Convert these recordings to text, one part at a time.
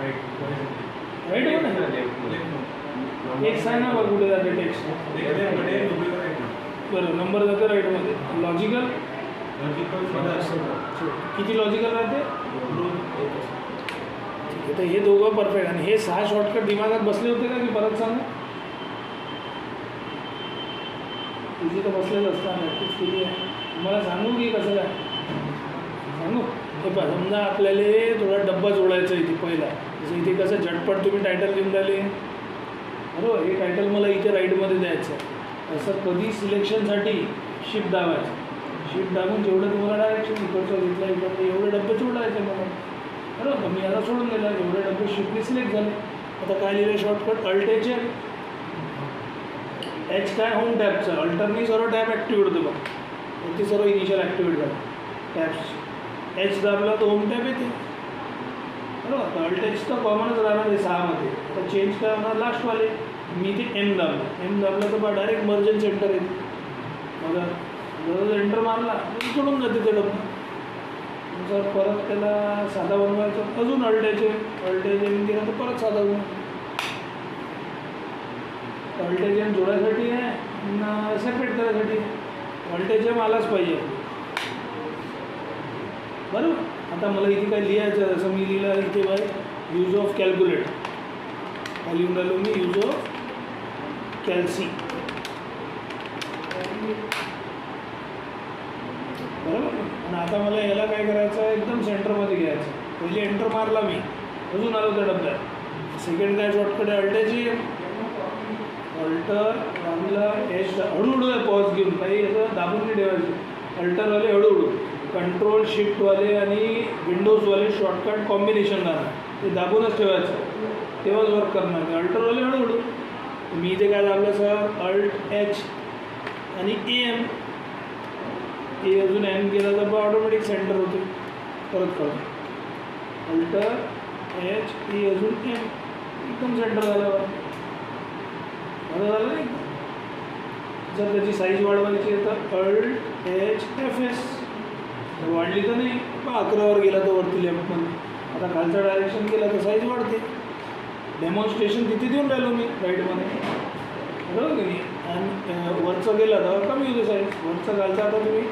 Right हो ना, text आहे ना बघ कुठे जाते टेक्स्ट, बरं नंबर जाते राईटमध्ये. लॉजिकल किती लॉजिकल राहते? ठीक आहे, तर हे दोघं परफेक्ट. आणि हे 6 शॉर्टकट दिमागात बसले होते का की परत सांगू? तुझी तर बसलेच असतात, प्रॅक्टिस केली आहे. मला सांगू की कसं काय सांगू? हे पहा, समजा आपल्याला थोडा डब्बा जोडायचा इथे पहिला. जसं इथे कसं झटपट तुम्ही टायटल लिहून राहिले, बरोबर, हे टायटल मला इथे राईटमध्ये द्यायचं आहे. असं कधी सिलेक्शनसाठी शिफ्ट दाबायचं, शिफ्ट दाबून जेवढं तुम्हाला डायरेक्शन इकडचं घेतलं इकडचं एवढे डब्बे जोडायचे मला, बरोबर. मी आता सोडून दिला, एवढे डब्बे शिफ्टने सिलेक्ट झाले. आता काय लिहिलं शॉर्टकट? अल्ट एच काय होम टॅबचं, अल्टरनी सर्व टॅब ॲक्टिवेट होतं बघ, ते सर्व इनिशियल ॲक्टिवेट झालं टॅब्स. एच दाबला तर होम टॅब येते, बरोबर. तर अल्ट एच तर कॉमनच राहणार आहे 6मध्ये. आता चेंज काय होणार लास्टवाले, मी ते एम दाबलं तर बा डायरेक्ट मर्जन सेंटर येते. बघा जर एंटर मारला सोडून जाते ते डब्बा. जर परत त्याला साधा बनवायचं अजून अल्ट एच एम केला तर परत साधा बनवा. अल्ट एच एम जोडायसाठी आहे, सेपरेट करायसाठी अल्ट एच एम आलाच पाहिजे, बरोबर. आता मला इथे काय लिहायचं, जसं मी लिहिलं इथे बाय यूज ऑफ कॅल्क्युलेट, काय लिहून राहिलो मी? यूज ऑफ कॅल्सी, बरोबर. आणि आता मला याला काय करायचं, एकदम सेंटरमध्ये घ्यायचं. पहिले एंटर मारला मी, अजून आलो त्या डब्यात. सेकंड काय शॉर्टकट आहे? अल्टाची अल्टर दाबला एच, हळूहळू आहे पॉज घेऊन, काही असं दाबून नाही ठेवायचं. अल्टरवाले हळूहळू, कंट्रोल शिफ्टवाले आणि विंडोजवाले शॉर्टकट कॉम्बिनेशन राहणार, ते दाबूनच ठेवायचं, तेव्हाच वर्क करणार. अल्टरवाले हळूहळू. मी इथे काय दाबलं सर? अल्ट एच आणि एम, ए अजून एम केला तर ऑटोमॅटिक सेंटर होते. परत करतो अल्टर एच ए अजून एम, एकदम सेंटर झालं नाही. जर त्याची साईज वाढवायची आहे तर अल्ट एच एफ एस, वाढली तर नाही, 11वर गेला तर वरती लेफ्टमध्ये. आता खालचा डायरेक्शन केला तर साईज वाढते. डेमॉन्स्ट्रेशन तिथे देऊन राहिलो मी राईटमध्ये, बरोबर की नाही. आणि वरचं गेला तर कमी होते साईज, वरचं घालता आता तुम्ही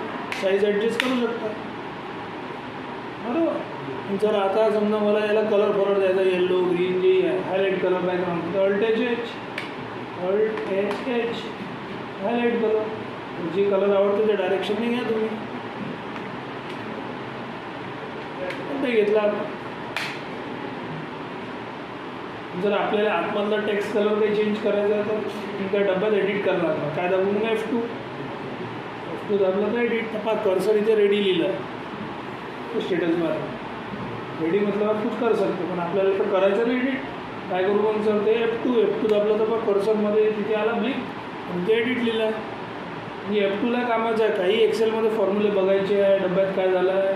साईज ॲडजस्ट करू शकता, बरोबर. जर आता समजा मला याला कलर फॉरवर्ड द्यायचा, येल्लो ग्रीन जे हायलाईट कलर बॅकग्राऊंड, तर अल्ट एच हायलाईट कलर, जे कलर आवडतो ते डायरेक्शनने घ्या तुम्ही. ते घेतला. जर आपल्याला आतमधला टेक्स्ट कलर काही चेंज करायचा तर त्या डब्यात एडिट करणार ना, काय दाबून मग F2 दाबलं तर एडिट. पहा कर्सर इथे रेडी लिहिलं आहे स्टेटस बार, रेडी मतलब कुछ कर सकतो, पण आपल्याला तर करायचं नाही एडिट. काय करू मग सर? ते F2 दाबलं तर मग कर्सरमध्ये तिथे आला ब्लिक आणि ते एडिट लिहिलं आहे. म्हणजे F2ला कामाचं आहे. काही एक्सेलमध्ये फॉर्म्युले बघायचे आहे, डब्यात काय झालं आहे,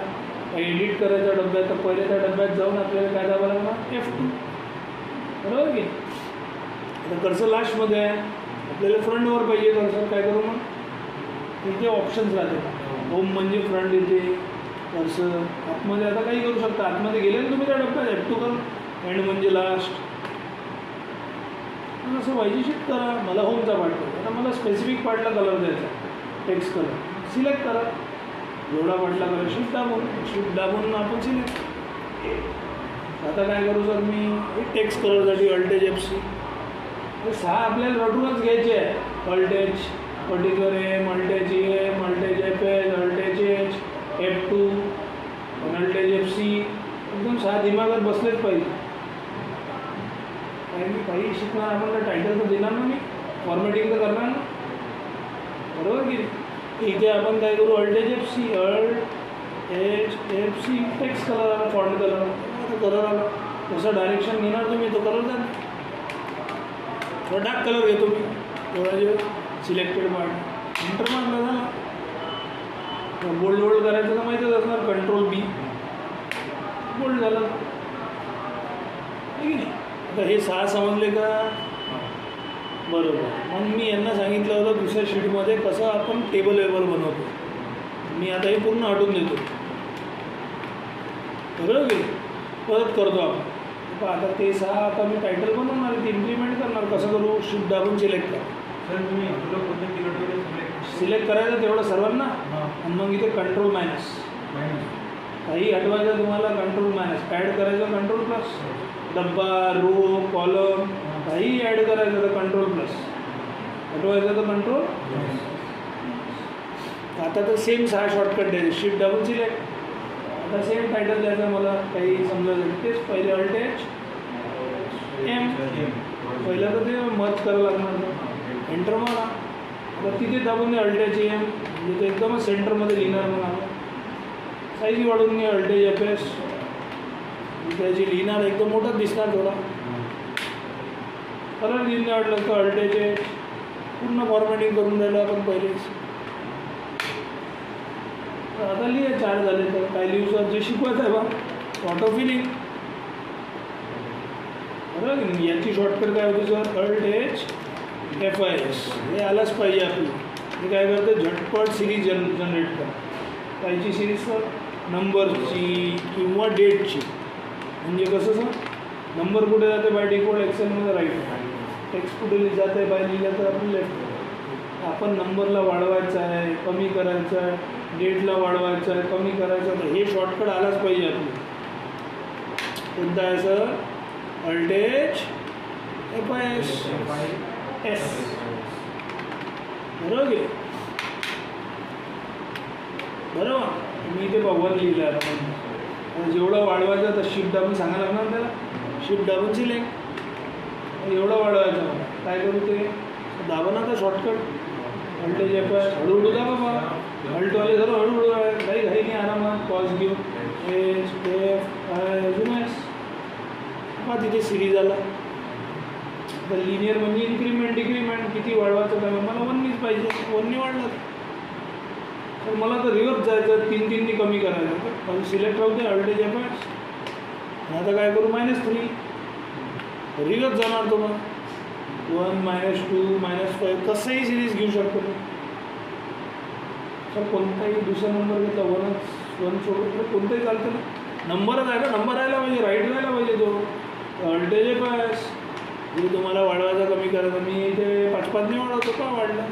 काही एडिट करायचं डब्यात, तर पहिले त्या डब्यात जाऊन आपल्याला काय दाबावं लागणार? F2, बरोबर की. आता कर्सर लास्टमध्ये आहे, आपल्याला फ्रंटवर पाहिजे कर्सर. काय करू मग? इथे ऑप्शन्स राहते. होम म्हणजे फ्रंट येते, कर्सर आतमध्ये. आता काही करू शकता, आतमध्ये गेले ना तुम्ही त्या डब्यात F2 करून, एंड म्हणजे लास्ट, असं पाहिजे शिफ्ट करा. मला होमचा पार्ट करा. आता मला स्पेसिफिक पार्टला कलर द्यायचा, टेक्स्ट कलर सिलेक्ट करा. एवढा पार्टला कलर शिफ्ट दाबून आपण सिलेक्ट. आता काय करू सर मी? टेक्स्ट कलरसाठी अल्ट एच FC, 6 आपल्याला रटूनच घ्यायचे आहे. Alt H particular M, alt H M, alt H FS, alt H H, F2, alt H FC, एकदम 6 दिमागात बसलेच पाहिजे. काही शिकणार आपण, तर टायटल तर देणार ना, मी फॉर्मॅटिंग तर करणार ना, बरोबर की. इथे आपण काय करू? Alt H FC text colour आला, फॉन्ट कलर कलर आला. तसं डायरेक्शन घेणार तुम्ही, तो कलर द्या. डार्क कलर घेतो मी, थोडा जे सिलेक्टेड पार्ट एंटर मारला झाला. बोल्ड करायचं तर माहितीच असणार, कंट्रोल B, बोल्ड झालं, आहे की नाही. आता हे 6 समजले का? बरोबर. मग मी यांना सांगितलं होतं दुसऱ्या शीटमध्ये कसं आपण टेबल बनवतो. मी आता हे पूर्ण हटवून देतो, बरोबर की. परत करतो आपण. पण आता ते 6 आता मी टायटल बनवणार ते इम्प्लिमेंट करणार. कसं करू? शिफ्ट दाबून सिलेक्ट कर. सर तुम्ही आपलं कोणतं किलोमीटर सिलेक्ट करायचं तेवढं सर्वांना आणि मग इथे कंट्रोल मायनस. काही हटवायचं तुम्हाला कंट्रोल मायनस, ॲड करायचं कंट्रोल प्लस, डब्बा रो कॉलम काही ॲड करायचं तर कंट्रोल प्लस, हटवायचं तर कंट्रोल. आता तर सेम 6 शॉर्टकट द्यायचे. शिफ्ट दाबून सिलेक्ट. आता सेम टायटल द्यायचं मला काही समजायचं तेच पहिले अल्टेज एम. पहिलं तर ते मर्ज करावं लागणार. एंटर मारा. आता तिथे दाबून अल्टेज एम म्हणजे ते एकदमच सेंटरमध्ये लिहिणार म्हणा. साईज वाढवून घे अल्टेज एफ एस. त्याची लिहिणार एकदम मोठा दिसणार थोडा. कलर लिहिणे वाटलं तर अल्टेज पूर्ण फॉर्मॅटिंग करून राहिलं आपण पहिलेच. आता लिहा 4 झाले तर काय लिहू सर? जे शिकवायचं आहे बा ऑटो फिलिंग. बरोबर की नाही? याची शॉर्टकट काय होती sir? Alt H F I S. हे आलाच पाहिजे आपलं. हे काय करतं? झटपट सिरीज जनरेट कर. कायची सिरीज सर? नंबरची किंवा डेटची. म्हणजे कसं सर? नंबर कुठे जाते बाय डिफॉल्ट एक्सेलमध्ये राईट. टेक्स्ट कुठे जाते बाय लिहिलं तर आपण लेफ्ट. आपण नंबरला वाढवायचं आहे कमी करायचं आहे, डेटला वाढवायचं आहे कमी करायचं आहे, तर हे शॉर्टकट आलाच पाहिजे आपलं. कोणतं आहे sir? Alt H F I S S. बरोबर की बरोबर. मी इथे 1 लिहिलं आहे. जेवढं वाढवायचं तर शिफ्ट दाबून सांगायला लागणार त्याला. शिफ्ट दाबून सिलेक्ट. एवढं वाढवायचं मला काय करू? ते दाबा ना आता शॉर्टकट. अल्टेज F I. हळूहळू जा बाबा. अल्टवाले सर्व हळूहळू आहे. काही घाई नाही. आरामात पॉज घेऊ. एच एफ आय अजून एस. हा तिथे सिरीज आला. तर लिनियर म्हणजे इन्क्रीमेंट डिक्रीमेंट. किती वाढवायचं काय? मला 1नीच पाहिजे. 1नी वाढलं तर मला तर रिव्हर्स जायचं 3-3नी कमी करायचं. पण सिलेक्ट राहू दे अल्टेज एफ आय. आता काय करू? -3. रिव्हर्स जाणार तो मग 1 -2 -5 कसंही सिरीज घेऊ शकतो तो. सर कोणताही दुसरा नंबर घेतला 1 सोडून तर कोणताही चालतं ना. नंबरच आहे ना. नंबर राहायला पाहिजे. राईट राहायला पाहिजे तो. अल्टेज एफ आय एस. जे तुम्हाला वाढवायचा कमी करायचा. मी इथे 5-5 वाढवतो. का वाढला?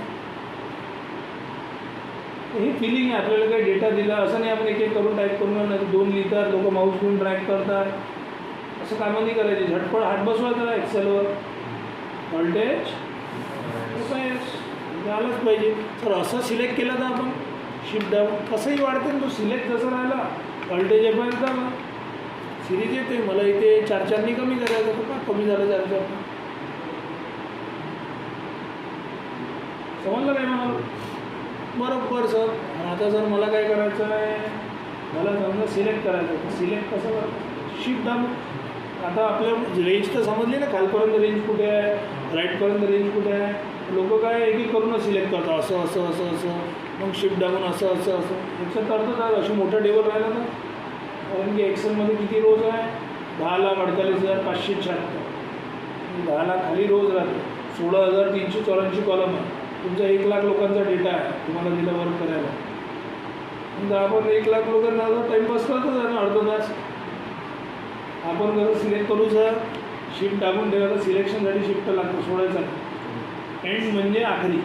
हे फिलिंग आहे. आपल्याला काही डेटा दिला असं नाही आपण एक करून टाईप करून नाही 2 लिहितात लोक माऊस घेऊन ट्रॅक करतात. असं कामं नाही करायची. झटपट हात बसवायचा एक्सेलवर. अल्टेज एफ आय एस आलंच पाहिजे. तर असं सिलेक्ट केलं तर आपण शिफ्ट दाबून कसंही वाढते ना तो. सिलेक्ट जसं राहिला अल्टेज एफ आय एस दाबा सिरीज येते. मला इथे 4-4नी कमी करायचं तर का कमी झालं 4-4. समजलं काय मला? बरोबर सर. आता जर मला काय करायचं आहे? मला समजा सिलेक्ट करायचं आहे. सिलेक्ट कसं करायचं? शिफ्ट दाबून. आता आपल्या रेंज तर समजली ना. खालपर्यंत रेंज कुठे आहे, राईटपर्यंत रेंज कुठे आहे. लोक काय एक करूनच सिलेक्ट करतात. असं असं असं असं. मग शिफ्ट दाबून असं असं असं याचं करतात. अशी मोठं टेबल राहिलं तर. कारण की एक्सेलमध्ये किती रोज आहे? 10,48,576. 10 खाली रोज राहते. 16,384 कॉलम आहे. तुमचा 1,00,000 लोकांचा डेटा आहे तुम्हाला दिला वर्क करायला. म्हणजे आपण 1,00,000 लोकांना टाईमपास करतच आहे ना अर्धा तास. आपण कसं सिलेक्ट करू सर? शिफ्ट दाबून ठेवायचं. सिलेक्शनसाठी शिफ्ट लागतो. सोडायचा एंड म्हणजे आखरी.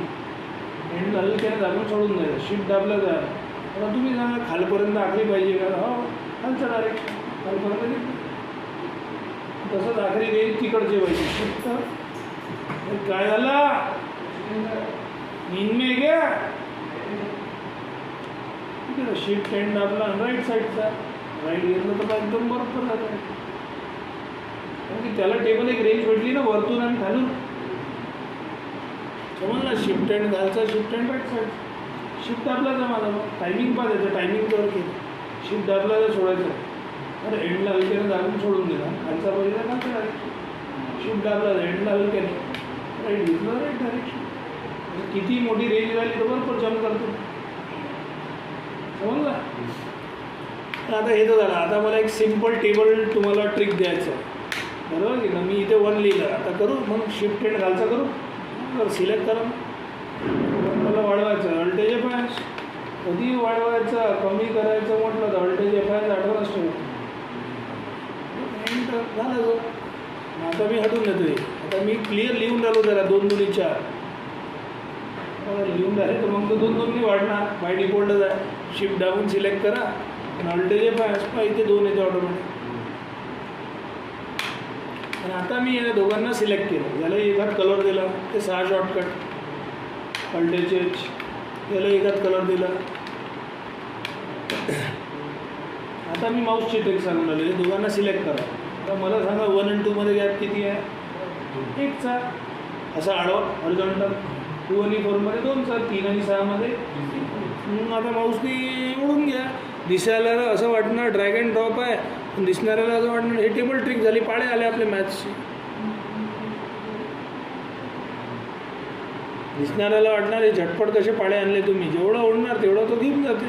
एंड झालं त्याने दाबून सोडून द्यायचं. शिफ्ट दाबलं जा. आता तुम्ही सांगा खालपर्यंत आखरी पाहिजे का? हो खालचं डायरेक्शन खालपर्यंत. तसंच आखरी रेंज तिकडचे पाहिजे. शिफ्ट काय झालं? इनमें क्या शिफ्ट एंड दाबला राईट साईडचा. राईट घेतलं तर एकदम बरोबर जातं. कारण की त्याला टेबल एक रेंज भेटली ना वरतून आणि खालून. समजला? शिफ्ट अँड घालचा. Shift and right side. Shift दाबला तर माझा टायमिंग पाहिजे. टायमिंग कवर केलं. शिफ्ट दाबला तर सोडायचं. अरे एंडला हलक्याने दाबून सोडून दिला. खालचा पाहिजे खालचा डायरेक्शन. शिफ्ट दाबला एंडला हलक्याने राईट घेतलं राईट डायरेक्शन. किती मोठी रेंज राहिली तर बरोबर जम्प करतो. समजला? आता हे तर झालं. आता मला एक सिम्पल टेबल तुम्हाला ट्रिक द्यायचं आहे. बरोबर की ना? मी इथे 1 लिहिलं. आता करू मग शिफ्ट एंड घालचा करू. तर सिलेक्ट करा. मला वाढवायचं अल्टेज एफ आय एस. कधी वाढवायचं कमी करायचं म्हटलं तर अल्टेज एफ आय एस आठवणच ठेवा. करायचं झालं जो. आता मी हटून देतो. आता मी क्लिअर लिहून राहिलो जरा 2 2 4 लिहून राहिले तर मग तो 2 2 वाढणार. बाय डिफॉल्टच आहे. शिफ्ट डाऊन सिलेक्ट करा आणि अल्टेज F5 इथे 2 येते ऑटोमॅटिक. आणि आता मी या दोघांना सिलेक्ट केलं. याला एकात कलर दिला ते 6 शॉर्टकट अल्टेज H. याला एकात कलर दिला. आता मी माऊसची ट्रिक सांगून आलो. हे दोघांना सिलेक्ट करा. आता मला सांगा 1 आणि 2 मध्ये गॅप किती आहे? 1चा. असा आडवा हॉरिझॉन्टल. 2 आणि 4 मध्ये 2चा. 3 आणि 6 मध्ये. आता माऊसनी ओढून घ्या. दिसायला असं वाटणार ड्रॅग अँड ड्रॉप आहे, पण दिसणाऱ्याला असं वाटणार हे टेबल ट्रिक झाली. पाळे आले आपले मॅथ्सचे. दिसणाऱ्याला वाटणार हे झटपट कसे पाळे आणले तुम्ही. जेवढं ओढणार तेवढं तो घेऊन जाते.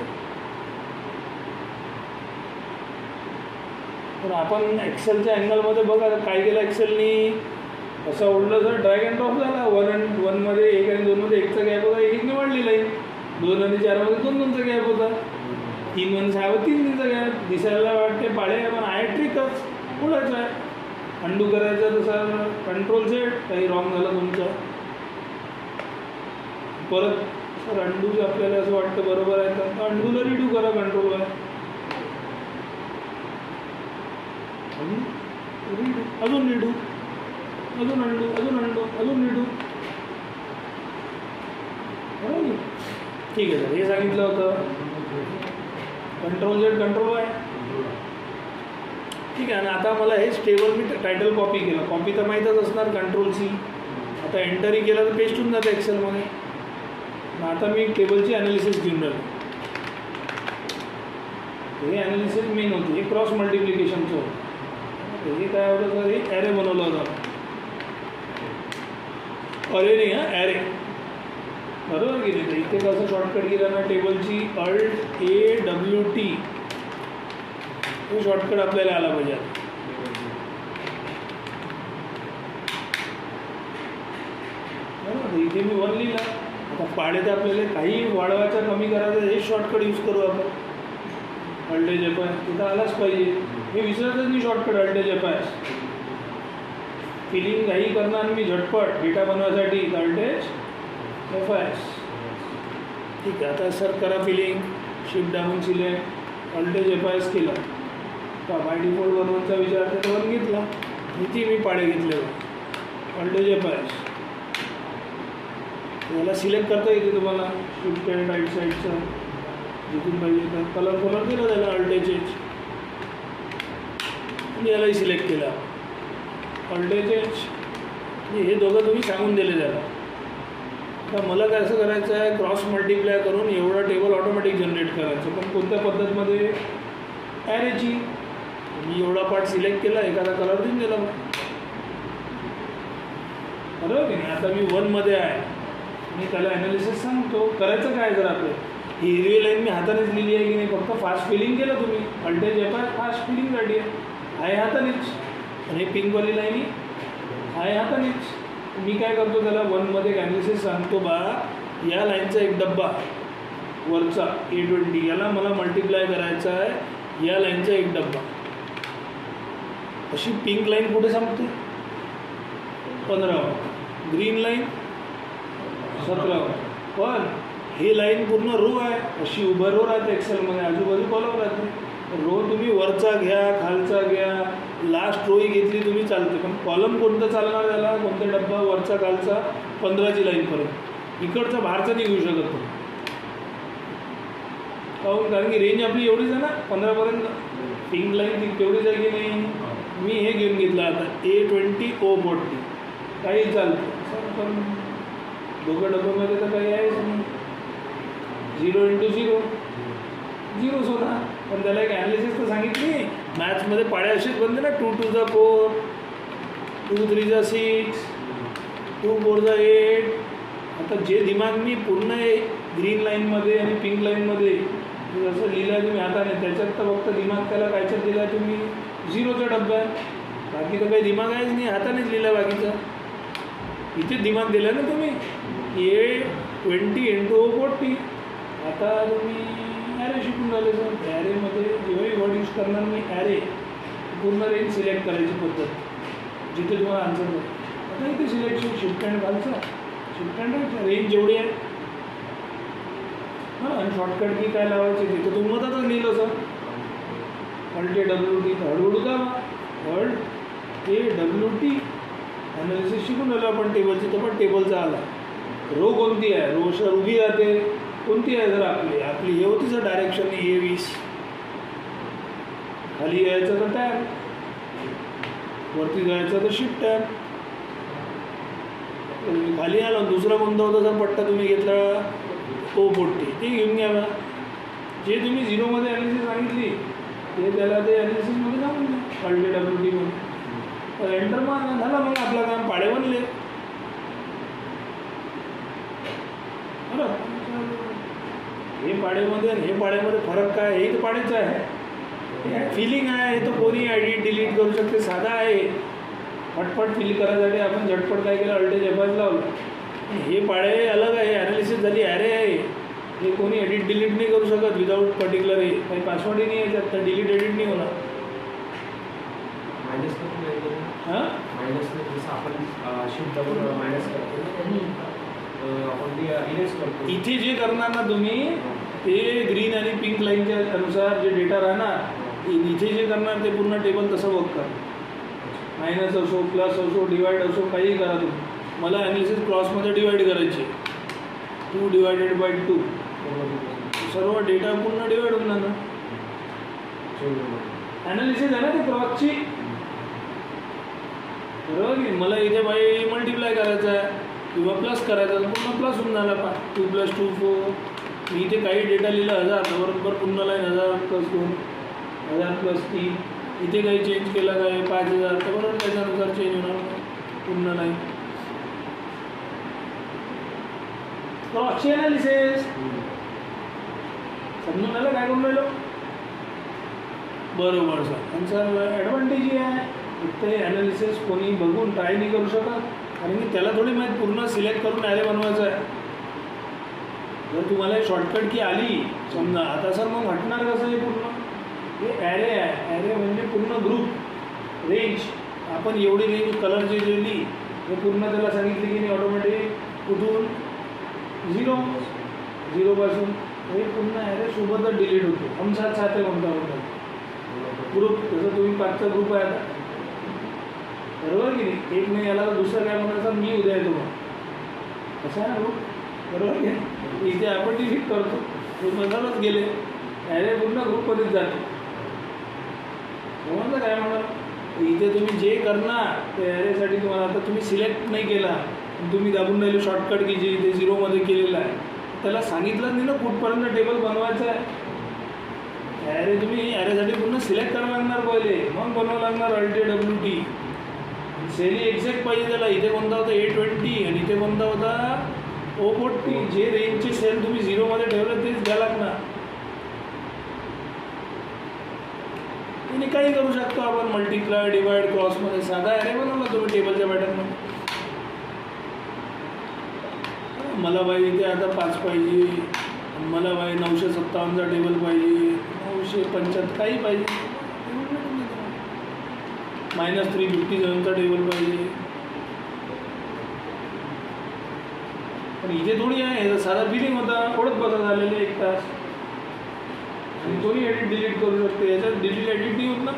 पण आपण एक्सेलच्या अँगलमध्ये बघा काय केलं एक्सेलनी. असं ओढलं तर ड्रॅग अँड ड्रॉप झाला. 1 मध्ये 1 आणि 2 मध्ये 1चा गॅप होता. 1 निवडली लाईन. 2 आणि 4 मध्ये 2 2चा गॅप होता. 3 आणि 6 मध्ये 3 3चा गॅप. दिसायला वाटते पाळे पण आहे ट्रिकच. पुढंच आहे. अंडू करायचं तसं कंट्रोल Z. काही रॉंग झालं तुमचं परत सर अंडू आपल्याला असं वाटतं बरोबर आहे तर अंडूला रिडू करा. कंट्रोल आहे. अजून रिडू. अजून अंडू. अजून अंडू. अजून रिडू. बरोबर ठीक आहे सर. हे सांगितलं होतं. कंट्रोल Z कंट्रोल आहे. ठीक आहे ना. आता मला हेच टेबल मी टायटल कॉपी केलं. कॉपी तर माहीतच असणार कंट्रोल C. आता एंटरही केलं तर पेस्ट होऊन जातं एक्सेलमध्ये. आता मी टेबलची ॲनालिसिस घेऊन राहिलो. हे ॲनालिसिस मेन होती. हे क्रॉस मल्टिप्लिकेशनचं होतं. हे काय होतं सर हे ॲरे बनवलं होतं. अरे नाही हां ॲरे. बरोबर की नाही. इथे कसं शॉर्टकट केलं ना टेबलची Alt AWT हे शॉर्टकट आपल्याला आला पाहिजे. बरोबर. इथे मी 1 लिहिला. आता पाडे तर आपल्याला काही वाढवायचं कमी करायचं हे शॉर्टकट यूज करू आपण. अल्टेज F5 तिथं आलाच पाहिजे. मी विसरतच नाही शॉर्टकट अल्टेज F5. फिलिंग काही करणार मी झटपट डेटा बनवायसाठी अल्टेज F5. ठीक आहे. आता सर करा filling. Shift down select alt H F5 केलं. का बाय डिफॉल्ट बनवायचा विचार तर 1 घेतला. इथे मी पाडे घेतले अल्टेज F5. याला सिलेक्ट करता येते तुम्हाला. शिफ्ट अँड राईट साईडचं जिथून पाहिजे तर कलर दिला त्याला अल्टेज H. आणि यालाही सिलेक्ट केला अल्टेज H. हे दोघं तुम्ही सांगून दिले त्याला. आता मला काय असं करायचं आहे क्रॉस मल्टिप्लाय करून एवढा टेबल ऑटोमॅटिक जनरेट करायचं. पण कोणत्या पद्धतमध्ये ॲरेची. मी एवढा पार्ट सिलेक्ट केला. एखादा कलर देऊन दिला बरोबर की नाही. आता मी 1 मध्ये आहे. मी त्याला ॲनालिसिस सांगतो. करायचं काय जर आपलं ही हिरवी लाईन मी हातानेच लिहिली आहे की नाही. फक्त फास्ट फिलिंग केलं तुम्ही. अल्टेज F5 फास्ट फिलिंगसाठी आहे हातानेच. आणि पिंकवाली लाईन आहे हातानेच. मी काय करतो त्याला 1 मध्ये ॲनालिसिस सांगतो. बा या लाईनचा एक डब्बा वरचा A20 याला मला मल्टिप्लाय करायचा आहे. या लाईनचा एक डब्बा. अशी पिंक लाईन कुठे सांगते 15. Green line 17. पण हे लाईन पूर्ण रो आहे. अशी उभं रो राहते एक्सेलमध्ये. आजूबाजू कॉलम राहते. रो तुम्ही वरचा घ्या खालचा घ्या लास्ट रोही घेतली तुम्ही चालते. पण कॉलम कोणतं चालणार त्याला कोणता डब्बा वरचा खालचा 15ची लाईनपर्यंत. इकडचा बाहेरचा नाही घेऊ शकत तुम्ही. कारण की रेंज आपली एवढीच आहे ना 15पर्यंत. पिंक लाईन तेवढीच आहे की नाही. मी हे घेऊन घेतलं आता A20 O40 काही चालतं सर. पण दोघं डब्यामध्ये तर काही आहेच नाही. 0 × 0 0 होता. पण त्याला एक ॲनालिसिस तर सांगितली. मॅथ्समध्ये पाड्या असेच बनते ना 2 to the 4 2 3 the 6 2 4 the 8. आता जे दिमाग मी पूर्ण ग्रीन लाईनमध्ये आणि पिंक लाईनमध्ये जसं लिहिलं आहे तुम्ही हाताने त्याच्यात तर फक्त दिमाग त्याला कायच्यात दिला आहे तुम्ही 0च्या डब्यात. बाकी तर काही दिमाग आहेच नाही. हातानेच लिहिलं बाकीचं. इथे दिमाग दिला ना तुम्ही A20 × O40. आता तुम्ही ॲरे शिकून राहिले सर. ॲरेमध्ये जेव्हाही वर्ड यूज करणार मी ॲरे पूर्ण रेंज सिलेक्ट करायची पद्धत जिथे तुम्हाला आन्सर मिळेल. आता इथे सिलेक्शन शिफ्ट अँड घालचं, शिफ्ट अँड रेंज जेवढी आहे हां, आणि शॉर्टकट की काय लावायचे तिथं तुम्ही मधातच लिहिलं असं LTWT हळूहळू का LTWT ॲनालिसिस शिकून राहिलो आपण टेबलची. तर पण टेबलचा आला रो कोणती आहे, रो सर उभी राहते कोणती आहे, जर आपली हे होती सर डायरेक्शन A20 खाली यायचं तर टॅब, वरती जायचं तर शिफ्ट टॅब. खाली आला दुसरा कोणता होता जर पट्टा तुम्ही घेतला O40 ते घेऊन घ्या ना. जे तुम्ही झिरोमध्ये ॲनालिसिस सांगितली ते त्याला ते ॲनालिसिसमध्ये सांगून द्या LTWT म्हणून. तर एंटर मार झाला, मग आपलं काम पाडे बनले. बरं, हे पाडेमध्ये आणि हे पाड्यामध्ये फरक काय, हे तर पाडेच आहे. फिलिंग आहे, हे तर कोणी एडिट डिलीट करू शकते, साधा आहे. पटपट फिल करायसाठी आपण झटपट काय केलं Alt+F5 लावलं. हे पाडे अलग आहे, ॲनालिसिस झाली ॲरे आहे. हे कोणी एडिट डिलीट नाही करू शकत विदाऊट पर्टिक्युलर हे काही पासवर्डही नाही याच्यात, तर डिलीट एडिट नाही होणार. हां मायनस जसं आपण शिफ्ट डबल मायनस करतो आपण ते इरेज करतो. इथे जे करणार ना तुम्ही ते ग्रीन आणि पिंक लाईनच्या अनुसार जे डेटा राहणार इथे जे करणार ते पूर्ण टेबल तसं बघतात. मायनस असो प्लस असो डिवाइड असो काहीही करा तुम्ही. मला ॲनालिसिस क्रॉसमध्ये डिवाइड करायची 2/2 सर्व डेटा पूर्ण डिवाइड होऊन जाणार. ॲनालिसिस आहे ना ती क्रॉसची, बरोबर की. मला इथे बाई मल्टिप्लाय करायचा आहे किंवा प्लस करायचा आहे, पूर्ण प्लस होऊन झाला पा 2 + 2 4. मी इथे काही डेटा लिहिला 1000 बरोबर पूर्ण लाईन 1000 + 2 1000 + 3. इथे काही चेंज केला काय 5000 तर बरोबर त्याच्यानुसार चेंज होणार पूर्ण लाईन. क्रॉसची ॲनालिसिस समजून आलं काय करून राहिलो, बरोबर सर. आणि सर ॲडव्हान्टेज आहे फक्त हे ॲनालिसिस कोणी बघून ट्राय नाही करू शकत, कारण की त्याला थोडी माहीत पूर्ण सिलेक्ट करून ॲरे बनवायचं आहे. जर तुम्हाला शॉर्टकट की आली समजा, आता सर मग हटणार कसं हे पूर्ण, हे ॲरे आहे. ॲरे म्हणजे पूर्ण ग्रुप रेंज. आपण एवढी रेंज कलरची दिली हे पूर्ण त्याला सांगितली की नाही ऑटोमॅटिक कुठून 0 पासून हे पूर्ण ॲरे सोबतच डिलीट होतो. हम साथ साथ आहे म्हणता ग्रुप. जसं तुम्ही 5चा ग्रुप आहे आता, बरोबर की नाही. एक नाही आला तर दुसरं काय म्हणायचं मी उद्या येतो मग, कसं आहे ना ग्रुप, बरोबर की. इथे आपण डिलीट करतो ते मधातच गेले ॲरे पूर्ण ग्रुपमध्येच जातो. समजलं काय म्हणाल. इथे तुम्ही जे करणार ते ॲरेसाठी तुम्हाला आता तुम्ही सिलेक्ट नाही केला, तुम्ही दाबून राहिले शॉर्टकट की जे इथे 0मध्ये केलेलं आहे त्याला सांगितलं नाही ना कुठपर्यंत टेबल बनवायचं आहे. ॲरे तुम्ही ॲरेसाठी पूर्ण सिलेक्ट करावं लागणार पहिले, मग बनवावं लागणार LTWT. सेली एक्झॅक्ट पाहिजे त्याला. इथे कोणता होता A20 आणि इथे कोणता होता O40. जे रेंजचे सेल तुम्ही 0मध्ये ठेवलं तेच द्या लागणार. आणि काही करू शकतो आपण मल्टिप्लाय डिवाइड क्रॉसमध्ये. साधा ॲरे बनवला तुम्ही टेबलच्या पॅटर्नमध्ये. मला बाई इथे आता 5 पाहिजे, मला बाई 957चा टेबल पाहिजे, 975 काही पाहिजे, -357चा टेबल पाहिजे. पण इथे थोडी आहे, साधा बिलिंग होता ओढत बसा झालेले 1 तास. आणि कोणी एडिट डिलीट करू शकते, याच्यात डिलीट एडिट नाही होत ना.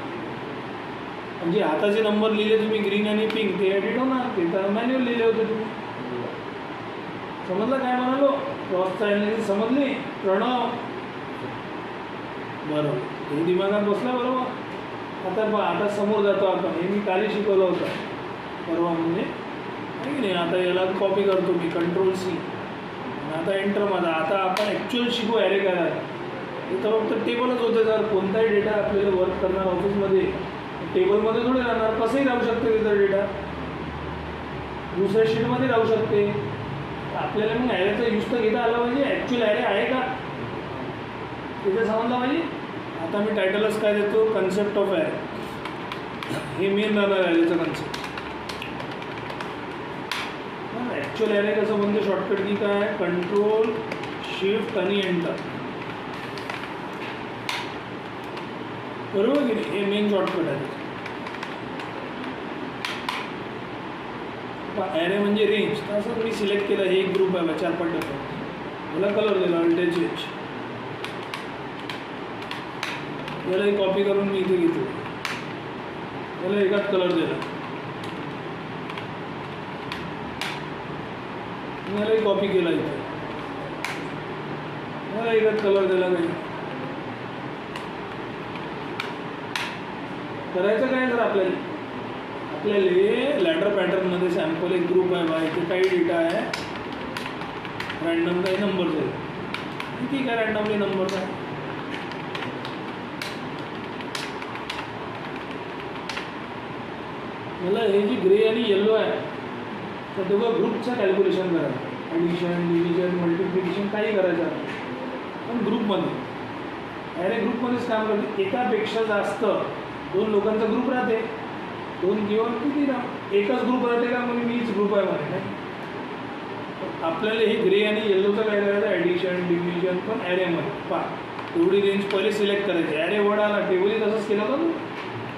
म्हणजे हाताचे नंबर लिहिले तुम्ही ग्रीन आणि पिंक ते एडिट होणार, ते तर मॅन्युअल लिहिले होते तुम्ही. समजलं काय म्हणालो, क्रॉसचा ॲनालिसिस समजली प्रणव, बरोबर हे दिमागात बसला बरोबर. आता समोर जातो आपण. हे मी काली शिकवलं होतं परवा म्हणजे आहे की नाही. आता याला कॉपी करतो मी Ctrl+C आणि आता एंटर माझा. आता आपण ॲक्च्युअल शिकू ॲरे करायला. इथं फक्त टेबलच होतं. जर कोणताही डेटा आपल्याला वर्क करणार ऑफिसमध्ये टेबलमध्ये थोडे राहणार, कसंही राहू शकते तिथं डेटा, दुसऱ्या शीटमध्ये राहू शकते. आपल्याला मग ॲरेचा यूज तर घेता आला पाहिजे. ॲक्च्युअल ॲरे आहे का तिथे समजलं पाहिजे. आता मी टायटलच काय देतो, कन्सेप्ट ऑफ ॲरे. हे मेन राहणार ॲरेचं कन्सेप्ट. ॲक्च्युअल ॲरे कसं बनते, शॉर्टकट की काय, Ctrl Shift आणि एंटर, बरोबर की नाही. हे मेन शॉर्टकट आहे. ॲरे म्हणजे रेंज. तर असं मी सिलेक्ट केलं, हे एक ग्रुप आहे बा 4-5 डबा, मला कलर दिला अल्टर चेंज. यालाही कॉपी करून मी इथे घेतलं, याला एकाच कलर दिला, यालाही कॉपी केला इथे, याला एकाच कलर दिला. काही करायचं काय तर आपल्याला लॅडर पॅटर्नमध्ये सॅम्पल एक ग्रुप आहे बा, इथे काही डेटा आहे, रँडम काही नंबर्स आहे, ठीक आहे, रँडमली नंबर्स आहे. मला हे जी ग्रे आणि येलो आहे तर दोघं ग्रुपचं कॅल्क्युलेशन करायचं, ॲडिशन, डिव्हिजन, मल्टिप्लिकेशन काही करायचं आहे, पण ग्रुपमध्ये. ॲरे ग्रुपमध्येच काम करते. एकापेक्षा जास्त 2 लोकांचा ग्रुप राहते, 2 किंवा किती ना एकच ग्रुप राहते का, म्हणजे मीच ग्रुप आहे मध्ये नाही. आपल्याला हे ग्रे आणि येल्लोचं काय करायचं, ॲडिशन, डिव्हिजन पण ॲरेमध्ये पहा. एवढी रेंज पहिले सिलेक्ट करायची. ॲरे वर्ड आला, टेबलही तसंच केलं होतं ना,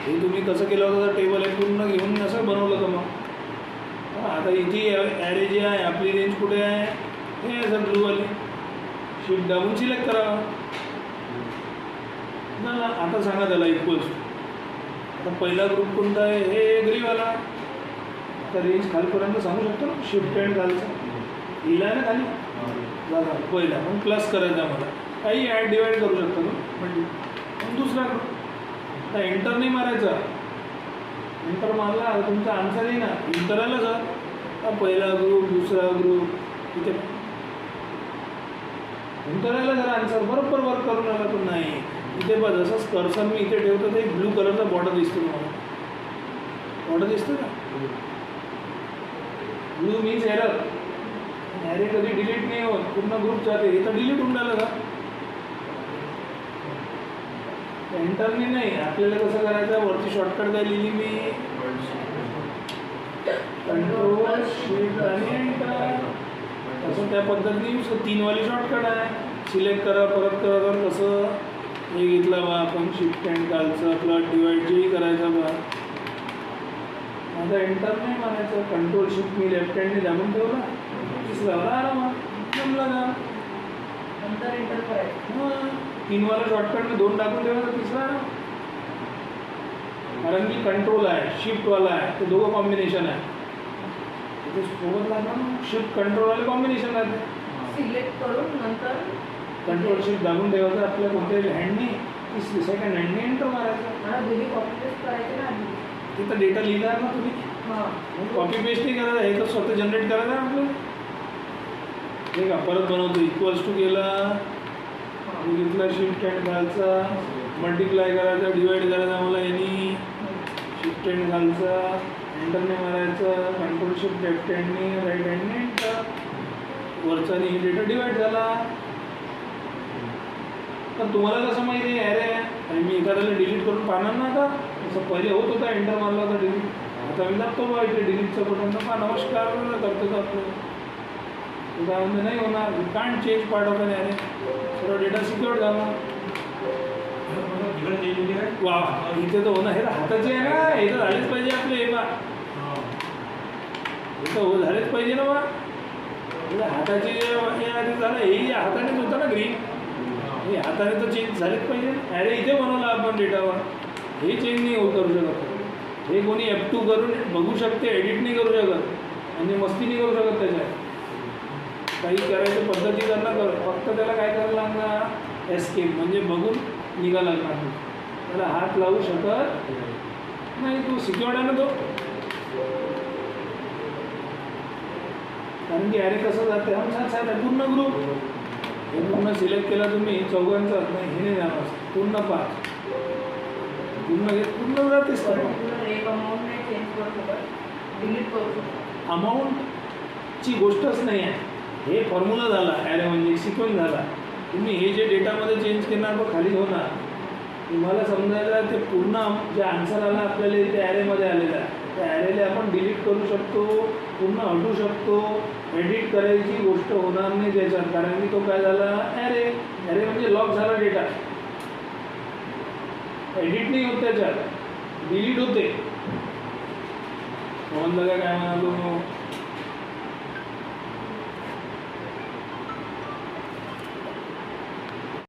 हे तुम्ही कसं केलं होतं तर टेबल आहे पूर्ण घेऊन असं बनवलं होतं. मग आता इथे ॲरे जी आहे आपली रेंज कुठे आहे, हे आहे सर ब्लूवाली, शिफ्ट दाबून सिलेक्ट करावं ना. आता सांगा त्याला इक्वल्स. आता पहिला ग्रुप कोणता आहे, हे ग्रीवाला. आता रेंज खालपर्यंत सांगू शकतो ना, शिफ्ट अँड खालचा लिहिला आहे ना खाली, झाला पहिला. मग प्लस करायचा मला, काही ॲड डिवाईड करू शकतो ना, म्हणजे मग दुसरा ग्रुप. आता एंटर नाही मारायचा, एंटर मारला तुमचा आन्सर येईल ना, एंटर आलं सर, पहिला ग्रुप, दुसरा ग्रुप, इथे एंटर आलं जर आन्सर बरोबर वर्क करून आला. पण नाही, इथे बघ जसंच कर्सर मी इथे ठेवतो ते ब्लू कलरचा बॉर्डर दिसतो तुम्हाला, बॉर्डर दिसतो का, ब्लू मीन्स एरर. ॲरे कधी डिलीट नाही होत, पूर्ण ग्रुप जाते. हे तर डिलीट होऊन राहिलं का, एंटरने नाही. आपल्याला कसं करायचं, वरती शॉर्टकट काय लिहिली मी, कंट्रोल शिफ्ट आणि एंटर, तसं त्या पद्धतीने 3 वाली शॉर्टकट आहे. सिलेक्ट करा, परत करा, तर कसं हे घेतलं बा आपण शिफ्ट अँड कालचं, प्लस डिवाईड जेही करायचं बा. आता एंटर नाही मारायचं, कंट्रोल शिफ्ट मी लेफ्ट हँडने दाबून ठेवला, तिसऱ्यावर आरामात जमला का, नंतर एंटर करायचं. 3 वाला शॉर्टकटने 2 टाकून ठेवायचं, तिसरा. कारण की कंट्रोल आहे, शिफ्टवाला आहे, ते दोघं कॉम्बिनेशन आहे. तिथे सोबत लागणार ना, शिफ्ट कंट्रोलवाले कॉम्बिनेशन आहे. सिलेक्ट करून नंतर कंट्रोल शिफ्ट दाबून ठेवायचं आपल्या कोणत्याही हँडनी, तिसरी सेकंड हँडनी एंटर मारायचं. मला दोन्ही कॉपी पेस्ट करायचे ना आधी. तिथं डेटा लिहिणार ना तुम्ही, हां, कॉपी पेस्ट नाही करायचं, हे तर स्वतः जनरेट करायचं आहे आपलं. हे का परत बनवतो, इक्वल्स टू केला, घेतला शिफ्ट अँड घालचा, मल्टिप्लाय करायचा, डिवाईड करायचा मला यांनी, शिफ्ट अँड घालचा, एंटरने मारायचं, कंट्रोल शिफ्ट लेफ्ट हँडने, राईट हँडने एंटर, वरचा आणि डेटा डिवाईड झाला. तर तुम्हाला कसं माहिती आहे ॲरे आहे, आणि मी एखाद्याला डिलीट करून पाहणार ना का, असं पहिले होत होता, एंटर मारला होता डिलीट. आता मी दाखतो बा इथे डिलीटचं बटन, पहा नमस्कार करतो आपलं, त्यामध्ये नाही होणार. You can't change part of an array, सर्व डेटा सिक्युअर झाला. वा, इथे तर होणार, हे तर हाताचे आहे ना, हे तर झालेच पाहिजे आपले, हे बा हे तर झालेच पाहिजे ना बा, हे हाताचे हे आधी झालं, हे हातानेच होतं ना ग्रीन, हे हाताने तर चेंज झालेच पाहिजे. ॲरे इथे बनवला आपण डेटावर, हे चेंज नाही करू शकत. हे कोणी F2 करून बघू शकते, एडिट नाही करू शकत, म्हणजे मस्ती नाही करू शकत. त्याच्यात काही करायचं पद्धती त्यांना कर, फक्त त्याला काय करायला लागणार, एस्केप म्हणजे बघून निघा लागणार. त्याला हात लावू शकत नाही, तो सिक्युअर्ड आहे ना तो. कारण की ॲरे कसं जाते, हम साथ साथ आहे पूर्ण ग्रुप, हे पूर्ण सिलेक्ट केला तुम्ही, चौघांचं नाही, हे नाही जाणार, पूर्ण 5 पूर्ण हे पूर्ण जातेच. एक अमाऊंट नाही चेंज करू शकत, डिलीट करू शकतो. अमाऊंटची गोष्टच नाही आहे, हे फॉर्म्युला झाला ॲरे म्हणजे सिक्वेन्स झाला. तुम्ही हे जे डेटामध्ये चेंज करणार तो खाली होणार. तुम्हाला समजायला ते पूर्ण जे आन्सर आला आपल्याला इथे ॲरेमध्ये आलेला आहे, त्या ॲरेला आपण डिलीट करू शकतो, पूर्ण हटवू शकतो. एडिट करायची गोष्ट होणार नाही त्याच्यात, कारण की तो काय झाला ॲरे. ॲरे म्हणजे लॉक झाला डेटा, एडिट नाही होत त्याच्यात, डिलीट होते. समजलं काय म्हणालो.